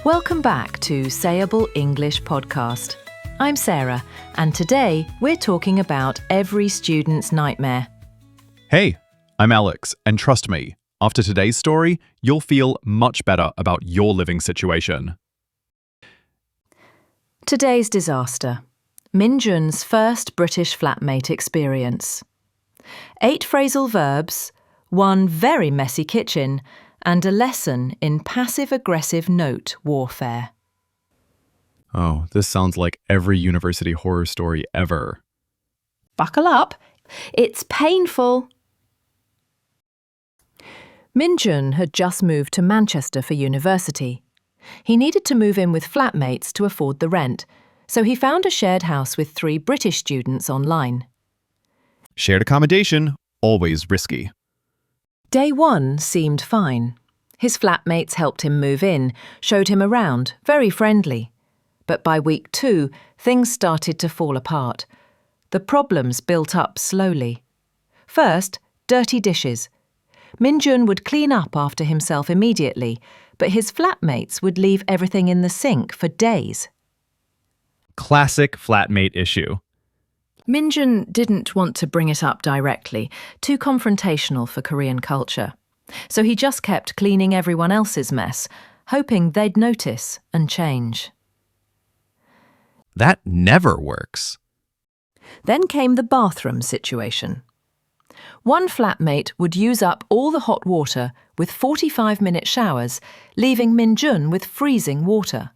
Welcome back to Sayable English Podcast. I'm Sarah, and today we're talking about every student's nightmare. Hey, I'm Alex, and trust me, after today's story, you'll feel much better about your living situation. Today's disaster. Min-jun's first British flatmate experience. 8 phrasal verbs, 1 very messy kitchen, and a lesson in passive-aggressive note warfare. Oh, this sounds like every university horror story ever. Buckle up. It's painful. Min-jun had just moved to Manchester for university. He needed to move in with flatmates to afford the rent, so he found a shared house with 3 British students online. Shared accommodation, always risky. Day 1 seemed fine. His flatmates helped him move in, showed him around, very friendly. But by week 2, things started to fall apart. The problems built up slowly. First, dirty dishes. Min-jun would clean up after himself immediately, but his flatmates would leave everything in the sink for days. Classic flatmate issue. Min-jun didn't want to bring it up directly, too confrontational for Korean culture. So he just kept cleaning everyone else's mess, hoping they'd notice and change. That never works. Then came the bathroom situation. One flatmate would use up all the hot water with 45-minute showers, leaving Min-jun with freezing water.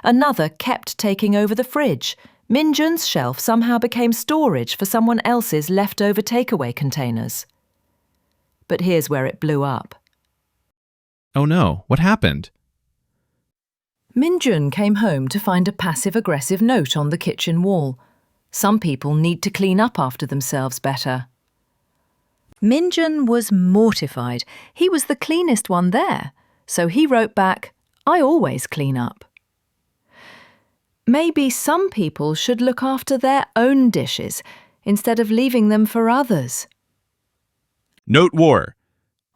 Another kept taking over the fridge. Min-jun's shelf somehow became storage for someone else's leftover takeaway containers. But here's where it blew up. Oh no, what happened? Min-jun came home to find a passive-aggressive note on the kitchen wall. Some people need to clean up after themselves better. Min-jun was mortified. He was the cleanest one there, so he wrote back, "I always clean up." Maybe some people should look after their own dishes instead of leaving them for others. Note war.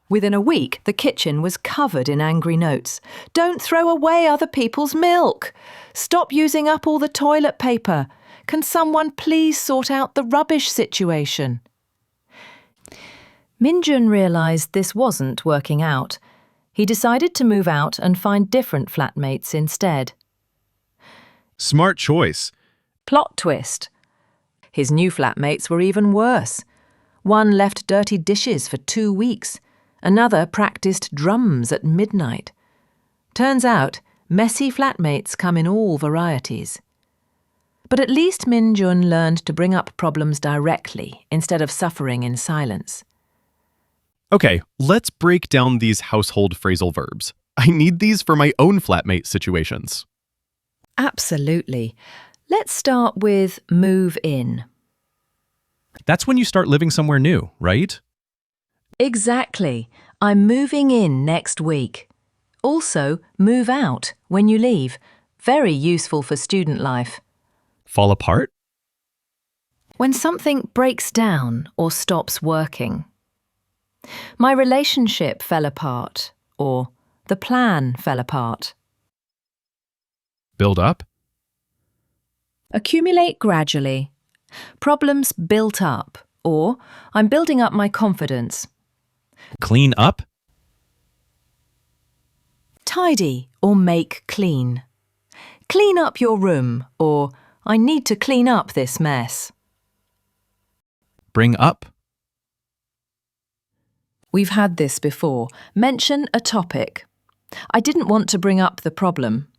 Within a week, the kitchen was covered in angry notes. Don't throw away other people's milk. Stop using up all the toilet paper. Can someone please sort out the rubbish situation? Min-jun realised this wasn't working out. He decided to move out and find different flatmates instead. Smart choice. Plot twist. His new flatmates were even worse. One left dirty dishes for 2 weeks. Another practiced drums at midnight. Turns out, messy flatmates come in all varieties. But at least Min-jun learned to bring up problems directly instead of suffering in silence. Okay, let's break down these household phrasal verbs. I need these for my own flatmate situations. Absolutely. Let's start with move in. That's when you start living somewhere new, right? Exactly. I'm moving in next week. Also, move out when you leave. Very useful for student life. Fall apart? When something breaks down or stops working. My relationship fell apart, or the plan fell apart. Build up? Accumulate gradually. Problems built up, or I'm building up my confidence. Clean up? Tidy or make clean. Clean up your room, or I need to clean up this mess. Bring up? We've had this before. Mention a topic. I didn't want to bring up the problem.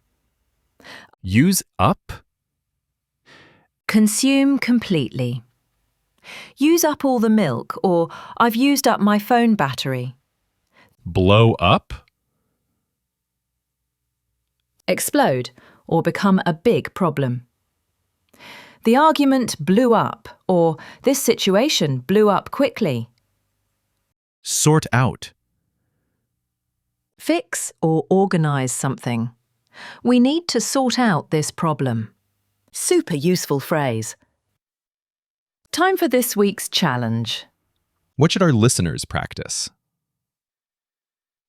Use up? Consume completely. Use up all the milk, or I've used up my phone battery. Blow up? Explode, or become a big problem. The argument blew up, or this situation blew up quickly. Sort out. Fix or organise something. We need to sort out this problem. Super useful phrase. Time for this week's challenge. What should our listeners practice?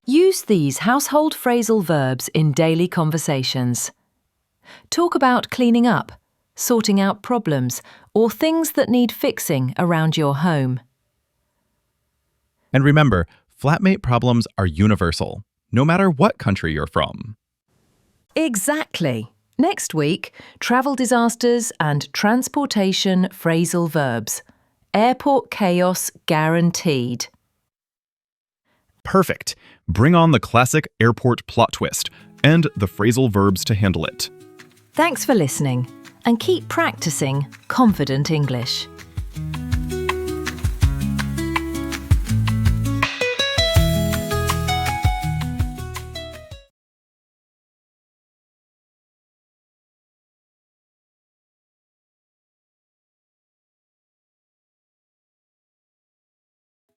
Use these household phrasal verbs in daily conversations. Talk about cleaning up, sorting out problems, or things that need fixing around your home. And remember, flatmate problems are universal, no matter what country you're from. Exactly. Next week, travel disasters and transportation phrasal verbs. Airport chaos guaranteed. Perfect. Bring on the classic airport plot twist and the phrasal verbs to handle it. Thanks for listening, and keep practicing confident English.